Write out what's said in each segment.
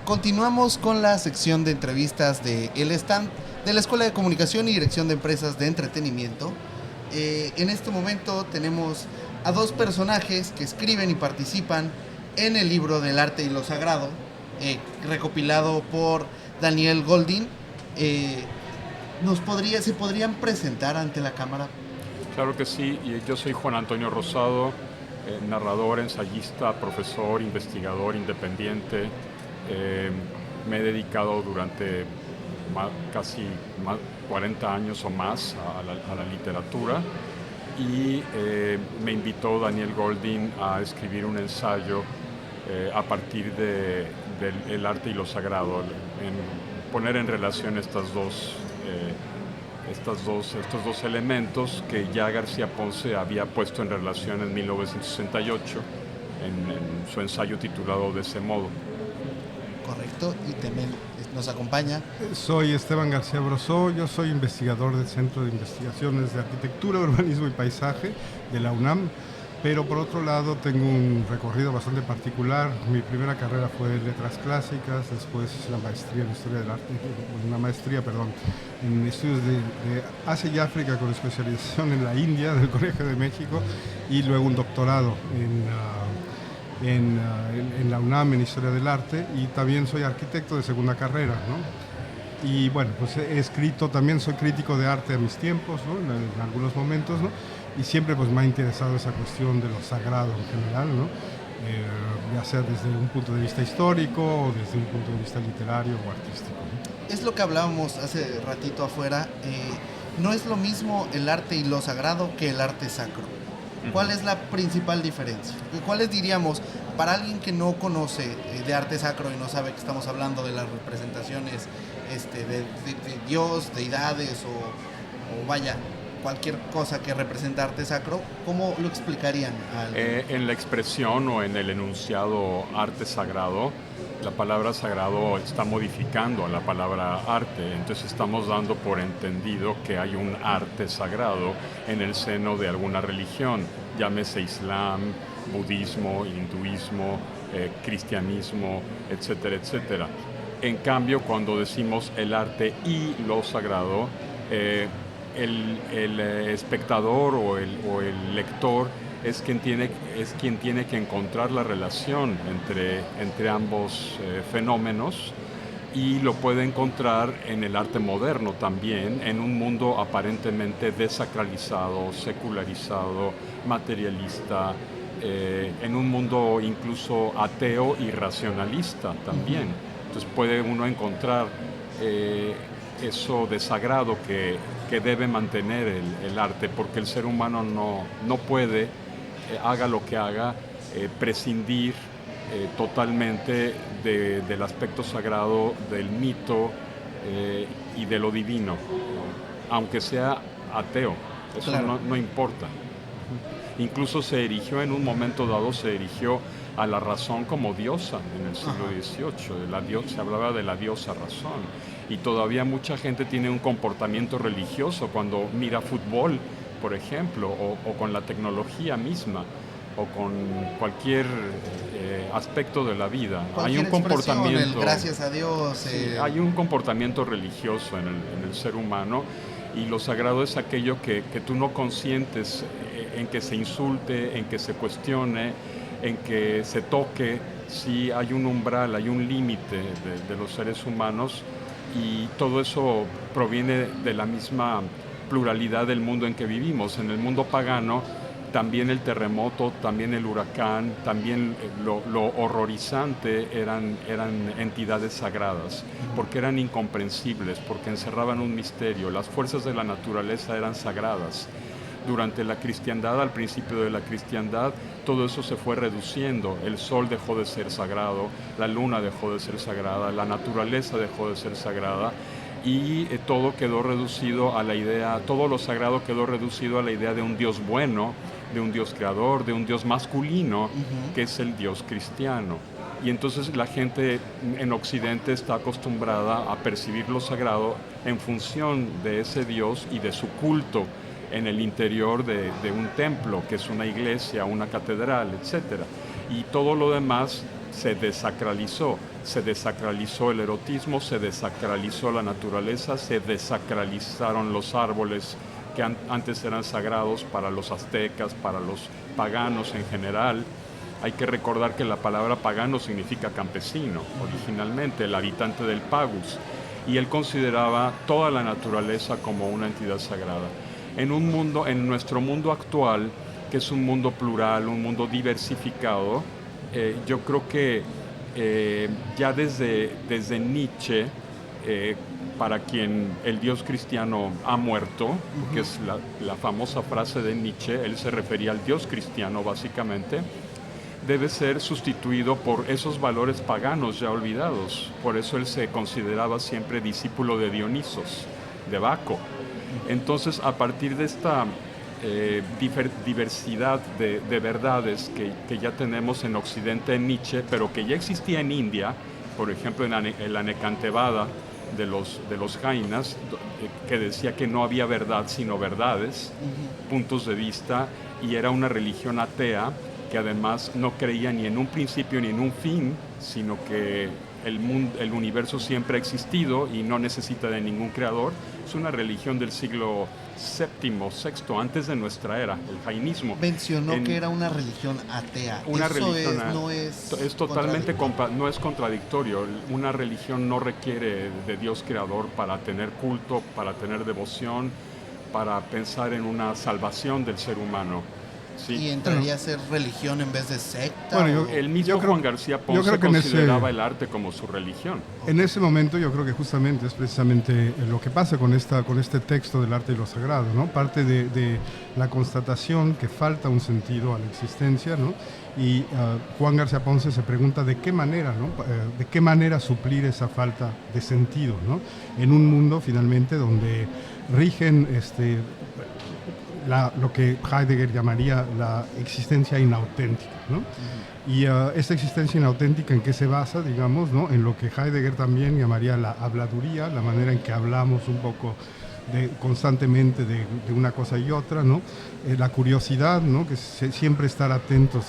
Continuamos con la sección de entrevistas de El Stand de la Escuela de Comunicación y Dirección de Empresas de Entretenimiento. En este momento tenemos a dos personajes que escriben y participan en el libro del arte y lo sagrado, recopilado por Daniel Goldin. ¿Se podrían presentar ante la cámara? Claro que sí, yo soy Juan Antonio Rosado, narrador, ensayista, profesor, investigador independiente. Me he dedicado durante casi 40 años o más a la literatura y me invitó Daniel Goldin a escribir un ensayo a partir del arte y lo sagrado, en poner en relación estos dos elementos que ya García Ponce había puesto en relación en 1968 en su ensayo titulado De ese modo. Correcto, y también nos acompaña. Soy Esteban García Brosó, yo soy investigador del Centro de Investigaciones de Arquitectura, Urbanismo y Paisaje de la UNAM, pero por otro lado tengo un recorrido bastante particular. Mi primera carrera fue en Letras Clásicas, después la maestría en Historia del Arte, en estudios de Asia y África con especialización en la India del Colegio de México, y luego un doctorado en la UNAM en Historia del Arte, y también soy arquitecto de segunda carrera, ¿no? Y bueno, pues he escrito, también soy crítico de arte a mis tiempos, ¿no? En algunos momentos, ¿no? Y siempre pues me ha interesado esa cuestión de lo sagrado en general, ¿no? Ya sea desde un punto de vista histórico o desde un punto de vista literario o artístico, ¿no? Es lo que hablábamos hace ratito afuera, no es lo mismo el arte y lo sagrado que el arte sacro. ¿Cuál es la principal diferencia? ¿Cuáles diríamos, para alguien que no conoce de arte sacro y no sabe que estamos hablando de las representaciones de Dios, deidades o vaya, cualquier cosa que representa arte sacro, ¿cómo lo explicarían a alguien? En la expresión o en el enunciado arte sagrado, la palabra sagrado está modificando a la palabra arte, entonces estamos dando por entendido que hay un arte sagrado en el seno de alguna religión, llámese Islam, budismo, hinduismo, cristianismo, etcétera, etcétera. En cambio, cuando decimos el arte y lo sagrado, el espectador o el lector es quien tiene que encontrar la relación entre ambos fenómenos, y lo puede encontrar en el arte moderno también, en un mundo aparentemente desacralizado, secularizado, materialista, en un mundo incluso ateo y racionalista también. Entonces puede uno encontrar eso de sagrado que debe mantener el arte, porque el ser humano no puede, haga lo que haga, prescindir totalmente del aspecto sagrado, del mito y de lo divino, ¿no? Aunque sea ateo, eso claro. no importa. Incluso en un momento dado se erigió a la razón como diosa en el siglo XVIII, se hablaba de la diosa razón, y todavía mucha gente tiene un comportamiento religioso cuando mira fútbol, por ejemplo, o con la tecnología misma, o con cualquier aspecto de la vida. Hay un comportamiento, gracias a Dios. Sí, hay un comportamiento religioso en el ser humano, y lo sagrado es aquello que tú no consientes en que se insulte, en que se cuestione, en que se toque. Sí, hay un umbral, hay un límite de los seres humanos, y todo eso proviene de la misma pluralidad del mundo en que vivimos. En el mundo pagano, también el terremoto, también el huracán, también lo horrorizante eran entidades sagradas, porque eran incomprensibles, porque encerraban un misterio. Las fuerzas de la naturaleza eran sagradas. Durante la cristiandad, al principio de la cristiandad, todo eso se fue reduciendo. El sol dejó de ser sagrado, la luna dejó de ser sagrada, la naturaleza dejó de ser sagrada, y todo quedó reducido a la idea, todo lo sagrado quedó reducido a la idea de un Dios bueno, de un Dios creador, de un Dios masculino, que es el Dios cristiano. Y entonces la gente en Occidente está acostumbrada a percibir lo sagrado en función de ese Dios y de su culto en el interior de un templo, que es una iglesia, una catedral, etc. Y todo lo demás se desacralizó el erotismo, se desacralizó la naturaleza, se desacralizaron los árboles que antes eran sagrados para los aztecas, para los paganos en general. Hay que recordar que la palabra pagano significa campesino, originalmente, el habitante del pagus, y él consideraba toda la naturaleza como una entidad sagrada. En nuestro mundo actual, que es un mundo plural, un mundo diversificado, yo creo que ya desde Nietzsche, para quien el Dios cristiano ha muerto, que es la famosa frase de Nietzsche, él se refería al Dios cristiano básicamente, debe ser sustituido por esos valores paganos ya olvidados. Por eso él se consideraba siempre discípulo de Dionisos, de Baco. Entonces, a partir de esta diversidad de verdades que ya tenemos en Occidente en Nietzsche, pero que ya existía en India, por ejemplo en la Nekantevada de los Jainas, que decía que no había verdad sino verdades, puntos de vista, y era una religión atea que además no creía ni en un principio ni en un fin, sino que el universo siempre ha existido y no necesita de ningún creador. Es una religión del siglo VII, VI, antes de nuestra era, el jainismo. Mencionó que era una religión atea. Es totalmente no es contradictorio. Una religión no requiere de Dios creador para tener culto, para tener devoción, para pensar en una salvación del ser humano. Sí. ¿Y entraría a ser religión en vez de secta? Bueno, el mismo Juan García Ponce consideraba el arte como su religión. En ese momento yo creo que justamente es precisamente lo que pasa con este texto del arte y lo sagrado, ¿no? Parte de la constatación que falta un sentido a la existencia, ¿no? Y Juan García Ponce se pregunta de qué manera, ¿no? De qué manera suplir esa falta de sentido, ¿no? En un mundo finalmente donde rigen lo que Heidegger llamaría la existencia inauténtica, ¿no? Y esta existencia inauténtica, ¿en qué se basa? Digamos, ¿no? En lo que Heidegger también llamaría la habladuría, la manera en que hablamos un poco constantemente de una cosa y otra, ¿no? La curiosidad, ¿no? Que siempre estar atentos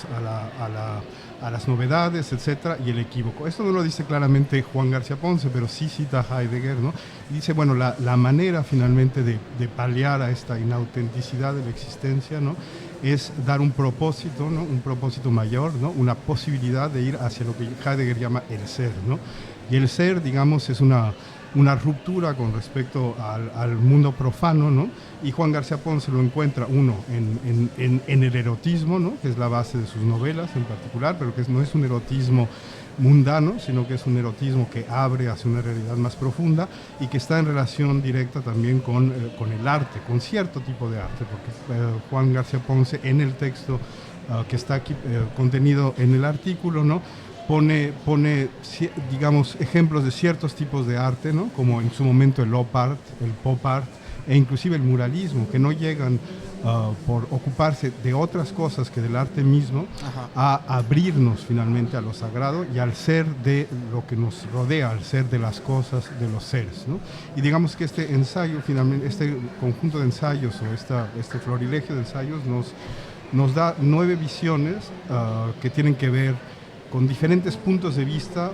a las novedades, etcétera, y el equívoco. Esto no lo dice claramente Juan García Ponce, pero sí cita a Heidegger, ¿no? Y dice, bueno, la manera finalmente de paliar a esta inautenticidad de la existencia, ¿no? Es dar un propósito, ¿no? Un propósito mayor, ¿no? Una posibilidad de ir hacia lo que Heidegger llama el ser, ¿no? Y el ser, digamos, es una ruptura con respecto al mundo profano, ¿no? Y Juan García Ponce lo encuentra, uno, en el erotismo, ¿no? Que es la base de sus novelas en particular, pero que no es un erotismo mundano, sino que es un erotismo que abre hacia una realidad más profunda y que está en relación directa también con el arte, con cierto tipo de arte, porque Juan García Ponce en el texto que está aquí contenido en el artículo, ¿no? Pone, digamos, ejemplos de ciertos tipos de arte, ¿no? Como en su momento el op art, el pop art e inclusive el muralismo, que no llegan por ocuparse de otras cosas que del arte mismo, a abrirnos finalmente a lo sagrado y al ser de lo que nos rodea, al ser de las cosas, de los seres, ¿no? Y digamos que este ensayo, finalmente, este conjunto de ensayos o este florilegio de ensayos nos da 9 visiones que tienen que ver con diferentes puntos de vista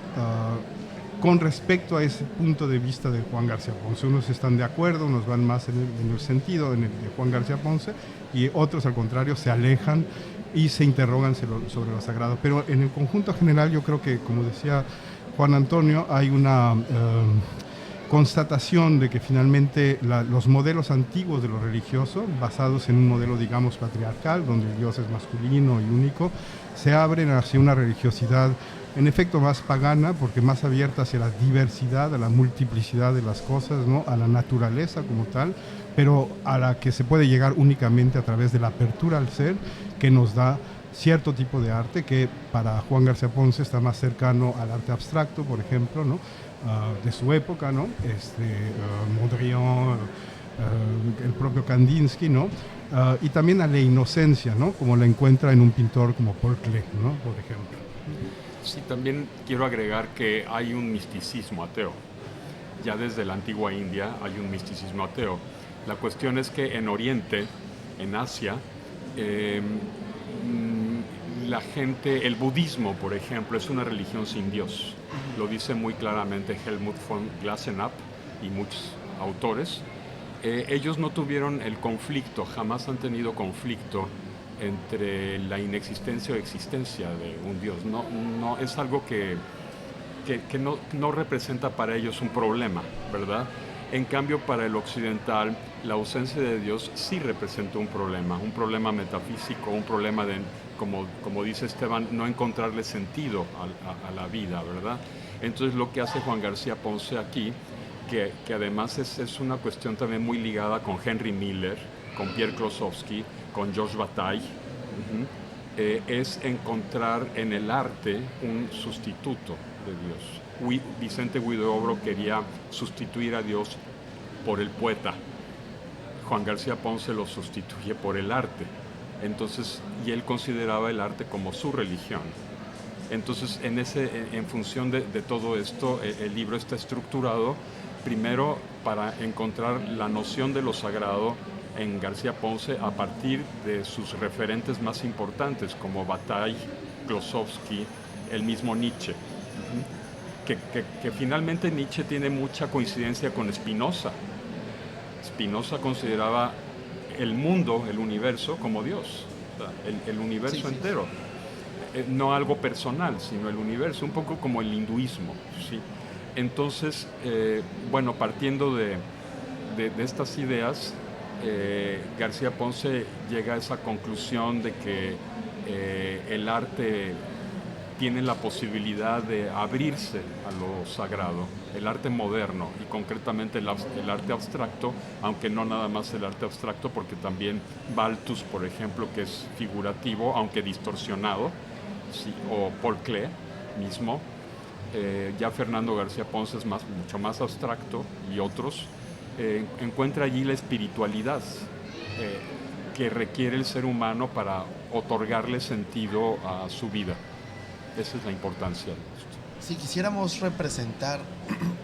con respecto a ese punto de vista de Juan García Ponce. Unos están de acuerdo, unos van más en el sentido de Juan García Ponce y otros al contrario se alejan y se interrogan sobre lo sagrado. Pero en el conjunto general yo creo que, como decía Juan Antonio, hay una constatación de que finalmente los modelos antiguos de lo religioso, basados en un modelo, digamos, patriarcal, donde el Dios es masculino y único, se abren hacia una religiosidad en efecto más pagana, porque más abierta hacia la diversidad, a la multiplicidad de las cosas, ¿no? A la naturaleza como tal, pero a la que se puede llegar únicamente a través de la apertura al ser, que nos da cierto tipo de arte que para Juan García Ponce está más cercano al arte abstracto, por ejemplo, ¿no? De su época, ¿no? Mondrian, el propio Kandinsky, ¿no? Y también a la inocencia, ¿no? Como la encuentra en un pintor como Paul Klee, ¿no? Por ejemplo. Sí, también quiero agregar que hay un misticismo ateo. Ya desde la antigua India hay un misticismo ateo. La cuestión es que en Oriente, en Asia, la gente, el budismo, por ejemplo, es una religión sin Dios. Lo dice muy claramente Helmut von Glassenapp y muchos autores. Ellos no tuvieron el conflicto, jamás han tenido conflicto entre la inexistencia o existencia de un Dios. No es algo que no representa para ellos un problema, ¿verdad? En cambio, para el occidental, la ausencia de Dios sí representa un problema metafísico, un problema de, como dice Esteban, no encontrarle sentido a la vida, ¿verdad? Entonces, lo que hace Juan García Ponce aquí, que además es una cuestión también muy ligada con Henry Miller, con Pierre Klossowski, con Georges Bataille, es encontrar en el arte un sustituto de Dios. Vicente Huidobro quería sustituir a Dios por el poeta. Juan García Ponce lo sustituye por el arte. Entonces, y él consideraba el arte como su religión. Entonces, en función de todo esto, el libro está estructurado primero para encontrar la noción de lo sagrado en García Ponce a partir de sus referentes más importantes, como Bataille, Klossowski, el mismo Nietzsche. Que finalmente Nietzsche tiene mucha coincidencia con Spinoza. Spinoza consideraba el mundo, el universo, como Dios, o sea, el universo entero. No algo personal, sino el universo, un poco como el hinduismo, ¿sí? Entonces, bueno, partiendo de estas ideas, García Ponce llega a esa conclusión de que el arte tiene la posibilidad de abrirse a lo sagrado, el arte moderno y concretamente el arte abstracto, aunque no nada más el arte abstracto, porque también Balthus, por ejemplo, que es figurativo, aunque distorsionado, sí, o Paul Klee mismo, ya Fernando García Ponce es mucho más abstracto y otros, encuentra allí la espiritualidad que requiere el ser humano para otorgarle sentido a su vida. Esa es la importancia de esto. Si quisiéramos representar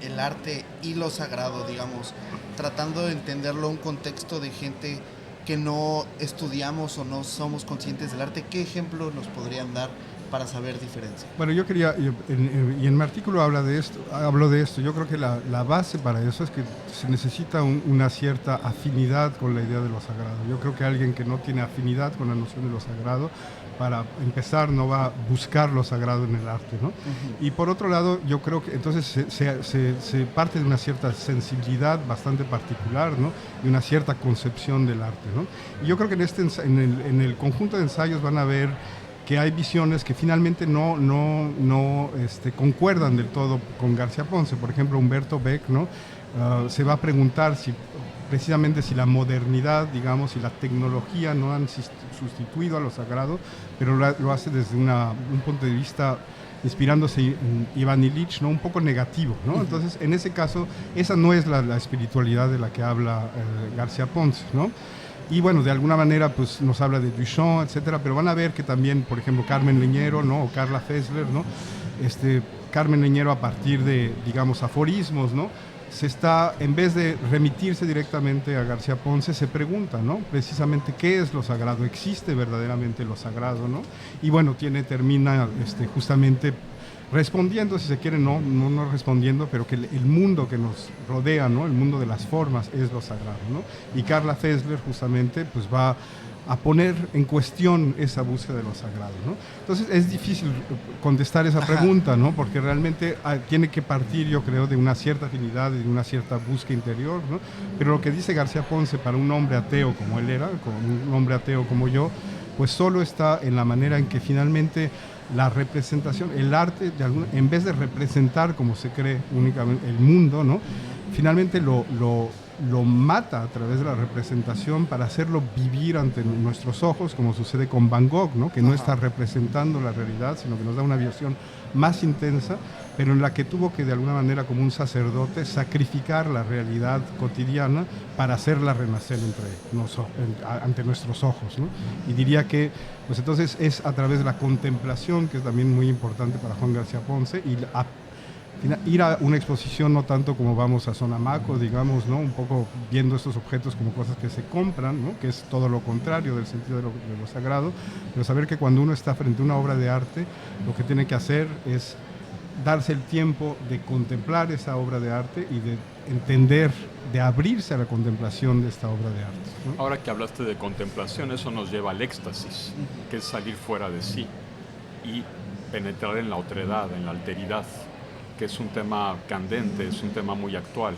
el arte y lo sagrado, digamos, tratando de entenderlo en un contexto de gente que no estudiamos o no somos conscientes del arte, ¿qué ejemplos nos podrían dar para saber diferencia? Bueno, yo quería, y en mi artículo hablo de esto, yo creo que la base para eso es que se necesita una cierta afinidad con la idea de lo sagrado. Yo creo que alguien que no tiene afinidad con la noción de lo sagrado, para empezar, no va a buscar lo sagrado en el arte, ¿no? Y por otro lado, yo creo que entonces se parte de una cierta sensibilidad bastante particular, ¿no? Y una cierta concepción del arte, ¿no? Y yo creo que en el conjunto de ensayos van a ver que hay visiones que finalmente no concuerdan del todo con García Ponce. Por ejemplo, Humberto Beck, ¿no? Se va a preguntar precisamente si la modernidad, digamos, y la tecnología no han sustituido a lo sagrado, pero lo hace desde un punto de vista inspirándose en Iván Illich, ¿no? Un poco negativo, ¿no? Entonces, en ese caso, esa no es la espiritualidad de la que habla García Ponce, ¿no? Y bueno, de alguna manera pues nos habla de Duchamp, etcétera, pero van a ver que también, por ejemplo, Carmen Leñero, ¿no? O Carla Fessler, ¿no? Carmen Leñero, a partir de, digamos, aforismos, ¿no? En vez de remitirse directamente a García Ponce, se pregunta, ¿no? Precisamente, ¿qué es lo sagrado? ¿Existe verdaderamente lo sagrado, no? Y bueno, termina justamente respondiendo, si se quiere, no respondiendo, pero que el mundo que nos rodea, ¿no? El mundo de las formas es lo sagrado, ¿no? Y Carla Fessler justamente pues va a poner en cuestión esa búsqueda de lo sagrado, ¿no? Entonces es difícil contestar esa pregunta, ¿no? Porque realmente tiene que partir, yo creo, de una cierta afinidad, de una cierta búsqueda interior, ¿no? Pero lo que dice García Ponce para un hombre ateo como él era, como un hombre ateo como yo, pues solo está en la manera en que finalmente la representación, el arte, en vez de representar como se cree únicamente el mundo, ¿no? Finalmente lo mata a través de la representación para hacerlo vivir ante nuestros ojos, como sucede con Van Gogh, ¿no? Que no está representando la realidad, sino que nos da una visión más intensa, pero en la que tuvo que de alguna manera, como un sacerdote, sacrificar la realidad cotidiana para hacerla renacer ante nuestros ojos, ¿no? Y diría que pues entonces es a través de la contemplación, que es también muy importante para Juan García Ponce, y ir a una exposición no tanto como vamos a Sonamaco, digamos, ¿no? Un poco viendo estos objetos como cosas que se compran, ¿no? Que es todo lo contrario del sentido de lo sagrado, pero saber que cuando uno está frente a una obra de arte, lo que tiene que hacer es darse el tiempo de contemplar esa obra de arte y de entender, de abrirse a la contemplación de esta obra de arte, ¿no? Ahora que hablaste de contemplación, eso nos lleva al éxtasis, que es salir fuera de sí y penetrar en la otredad, en la alteridad, que es un tema candente, es un tema muy actual.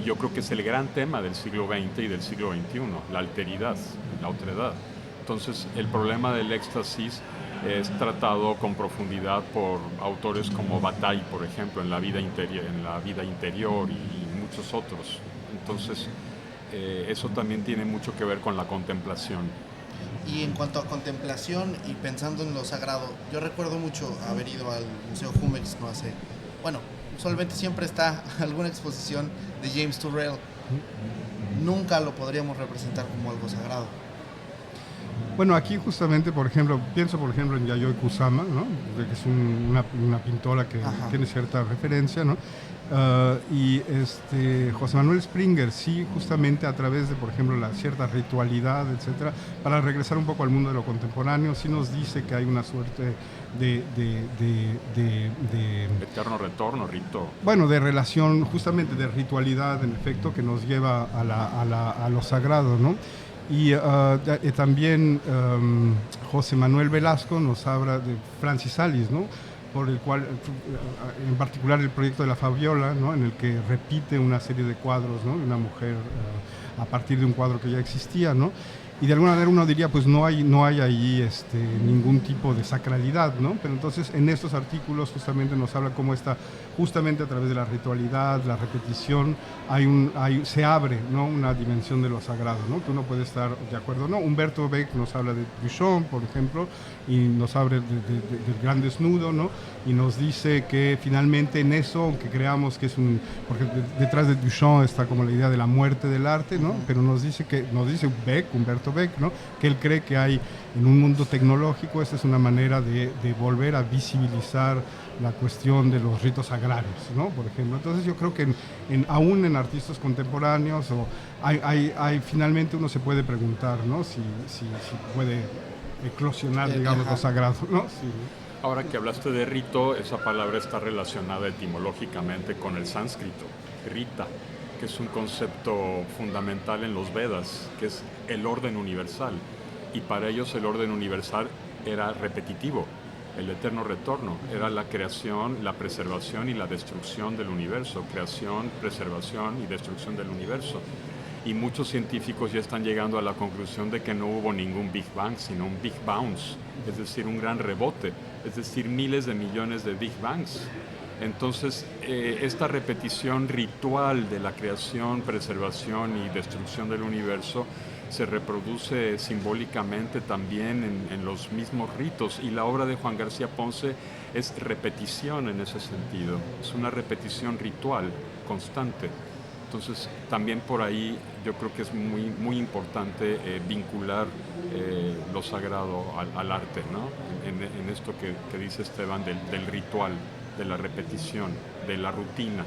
Y yo creo que es el gran tema del siglo XX y del siglo XXI, la alteridad, la otredad. Entonces, el problema del éxtasis es tratado con profundidad por autores como Bataille, por ejemplo, en la vida interior y muchos otros. Entonces, eso también tiene mucho que ver con la contemplación. Y en cuanto a contemplación y pensando en lo sagrado, yo recuerdo mucho haber ido al Museo Jumex, no hace, bueno, usualmente siempre está alguna exposición de James Turrell. Nunca lo podríamos representar como algo sagrado. Bueno, aquí justamente, por ejemplo, pienso por ejemplo en Yayoi Kusama, ¿no? Que es una pintora que tiene cierta referencia, ¿no? Y José Manuel Springer, sí, justamente a través de, por ejemplo, la cierta ritualidad, etcétera, para regresar un poco al mundo de lo contemporáneo, sí nos dice que hay una suerte de eterno retorno, rito. Bueno, de relación, justamente de ritualidad, en efecto, que nos lleva a lo sagrado, ¿no? Y también José Manuel Velasco nos habla de Francis Alice, ¿no? Por el cual, en particular el proyecto de la Fabiola, ¿no? En el que repite una serie de cuadros, ¿no? De una mujer a partir de un cuadro que ya existía, ¿no? Y de alguna manera uno diría, pues no hay ahí ningún tipo de sacralidad, ¿no? Pero entonces en estos artículos justamente nos habla cómo está, justamente a través de la ritualidad, la repetición, se abre, ¿no? Una dimensión de lo sagrado, ¿no? Que uno puede estar de acuerdo, ¿no? Humberto Beck nos habla de Duchamp, por ejemplo, y nos habla del gran desnudo, ¿no? Y nos dice que finalmente en eso, aunque creamos que es porque detrás de Duchamp está como la idea de la muerte del arte, ¿no? Pero nos dice Humberto Beck, ¿no? Que él cree que hay en un mundo tecnológico, esta es una manera de volver a visibilizar la cuestión de los ritos agrarios, ¿no? Por ejemplo. Entonces yo creo que aún en artistas contemporáneos finalmente uno se puede preguntar, ¿no? Si puede eclosionar, digamos, lo sagrado, ¿no? Sí. Ahora que hablaste de rito, esa palabra está relacionada etimológicamente con el sánscrito, rita, que es un concepto fundamental en los Vedas, que es el orden universal. Y para ellos el orden universal era repetitivo, el eterno retorno, era la creación, la preservación y la destrucción del universo, creación, preservación y destrucción del universo. Y muchos científicos ya están llegando a la conclusión de que no hubo ningún Big Bang, sino un Big Bounce, es decir, un gran rebote, es decir, miles de millones de Big Bangs. Entonces, esta repetición ritual de la creación, preservación y destrucción del universo se reproduce simbólicamente también en los mismos ritos, y la obra de Juan García Ponce es repetición en ese sentido, es una repetición ritual constante. Entonces, también por ahí yo creo que es muy, muy importante vincular lo sagrado al arte, ¿no? En esto que dice Esteban del ritual, de la repetición, de la rutina.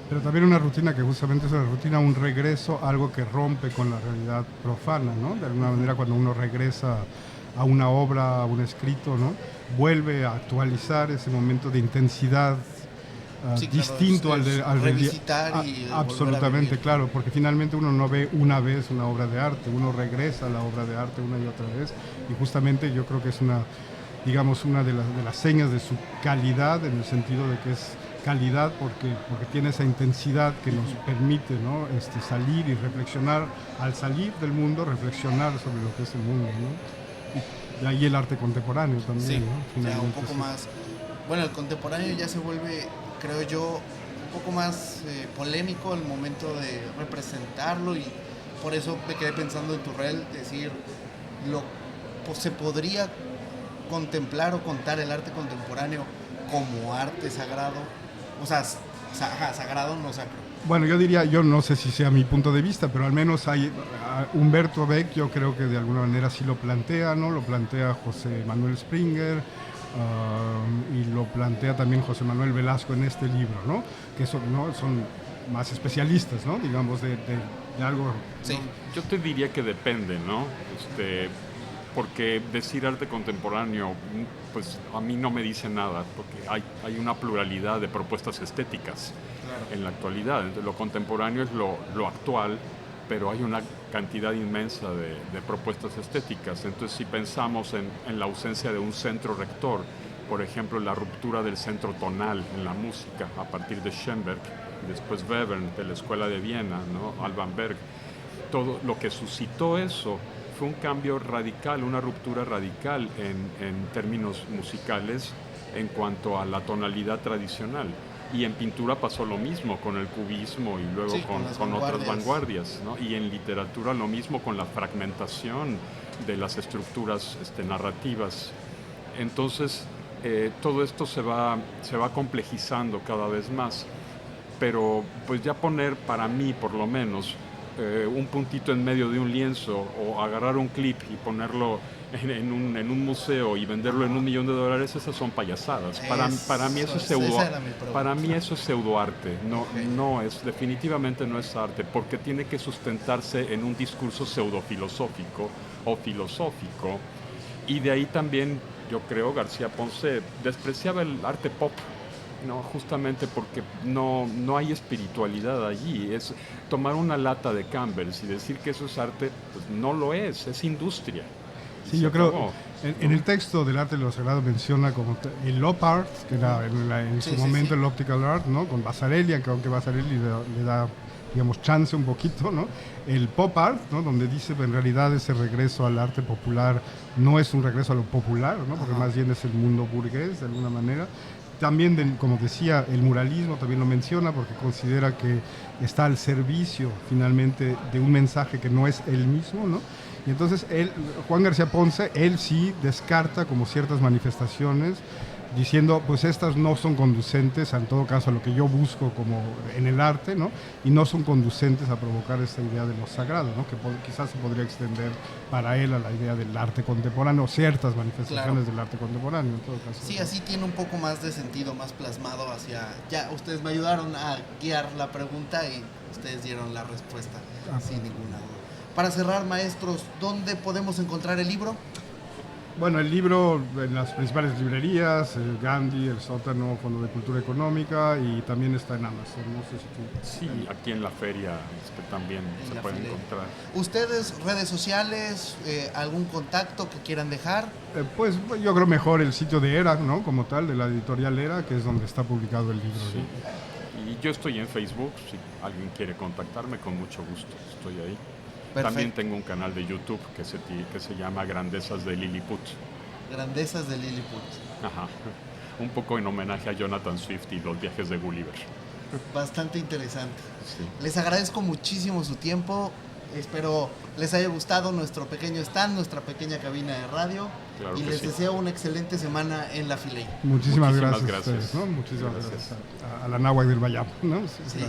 Pero también una rutina que justamente es una rutina, un regreso, algo que rompe con la realidad profana, ¿no? De alguna manera cuando uno regresa a una obra, a un escrito, ¿no? Vuelve a actualizar ese momento de intensidad distinto al revisitar y absolutamente, claro, porque finalmente uno no ve una vez una obra de arte, uno regresa a la obra de arte una y otra vez, y justamente yo creo que es una de las señas de su calidad, en el sentido de que es calidad porque tiene esa intensidad que nos permite, ¿no? Salir y reflexionar, al salir del mundo, reflexionar sobre lo que es el mundo, ¿no? Y de ahí el arte contemporáneo también, sí, ¿no? Ya un poco más, bueno, el contemporáneo ya se vuelve, creo yo, un poco más polémico al momento de representarlo, y por eso me quedé pensando en Turrell, decir, pues, se podría contemplar o contar el arte contemporáneo como arte sagrado, o sea, sagrado, no sacro. Bueno, yo no sé si sea mi punto de vista, pero al menos hay Humberto Beck, yo creo que de alguna manera sí lo plantea, ¿no? Lo plantea José Manuel Springer, y lo plantea también José Manuel Velasco en este libro, ¿no? Que son más especialistas, ¿no? Digamos, de algo. Sí. ¿no? Yo te diría que depende, ¿no? Porque decir arte contemporáneo, pues a mí no me dice nada, porque hay una pluralidad de propuestas estéticas en la actualidad. Entonces, lo contemporáneo es lo actual, pero hay una cantidad inmensa de propuestas estéticas. Entonces, si pensamos en la ausencia de un centro rector, por ejemplo, la ruptura del centro tonal en la música a partir de Schoenberg, y después Webern de la Escuela de Viena, ¿no? Alban Berg, todo lo que suscitó eso fue un cambio radical, una ruptura radical en términos musicales en cuanto a la tonalidad tradicional. Y en pintura pasó lo mismo con el cubismo y luego Sí, con otras vanguardias, ¿no? Y en literatura lo mismo con la fragmentación de las estructuras narrativas. Entonces, todo esto se va complejizando cada vez más. Pero pues ya poner, para mí por lo menos, un puntito en medio de un lienzo o agarrar un clip y ponerlo en un museo y venderlo en $1.000.000, esas son payasadas. Para mí eso es pseudoarte. Definitivamente no es arte, porque tiene que sustentarse en un discurso pseudofilosófico o filosófico. Y de ahí también, yo creo, García Ponce despreciaba el arte pop. No, justamente porque no hay espiritualidad allí. Es tomar una lata de Campbell's y decir que eso es arte, pues no lo es industria. Sí, yo creo, en el texto del arte de lo sagrado menciona como el op art, que era en su momento el optical art, ¿no? Con Vasarely, aunque Vasarely le da, digamos, chance un poquito, ¿no? El pop art, ¿no? Donde dice que en realidad ese regreso al arte popular no es un regreso a lo popular, ¿no? Porque más bien es el mundo burgués, de alguna manera. También, como decía, el muralismo también lo menciona porque considera que está al servicio finalmente de un mensaje que no es él mismo, ¿no? Y entonces Juan García Ponce, él sí descarta como ciertas manifestaciones diciendo, pues estas no son conducentes, en todo caso, a lo que yo busco como en el arte, ¿no? Y no son conducentes a provocar esta idea de lo sagrado, ¿no? Que quizás se podría extender para él a la idea del arte contemporáneo, ciertas manifestaciones del arte contemporáneo, en todo caso. Sí, así tiene un poco más de sentido, más plasmado hacia... Ya, ustedes me ayudaron a guiar la pregunta y ustedes dieron la respuesta, sin ninguna duda. Para cerrar, maestros, ¿dónde podemos encontrar el libro? Bueno, el libro en las principales librerías, el Gandhi, el Sótano, Fondo de Cultura Económica, y también está en Amazon. No sé si tú... Sí, aquí en la feria también se puede encontrar. ¿Ustedes, redes sociales, algún contacto que quieran dejar? Pues yo creo mejor el sitio de ERA, ¿no? Como tal, de la editorial ERA, que es donde está publicado el libro. Sí. Y yo estoy en Facebook, si alguien quiere contactarme, con mucho gusto, estoy ahí. Perfecto. También tengo un canal de YouTube que se llama Grandezas de Lilliput. Grandezas de Lilliput. Ajá. Un poco en homenaje a Jonathan Swift y los viajes de Gulliver. Bastante interesante. Sí. Les agradezco muchísimo su tiempo. Espero les haya gustado nuestro pequeño stand, nuestra pequeña cabina de radio. Claro y les deseo una excelente semana en la Filey. Muchísimas gracias. Gracias. A ustedes, ¿no? Muchísimas gracias. A la Náhuac del Bayamo, ¿no? Sí.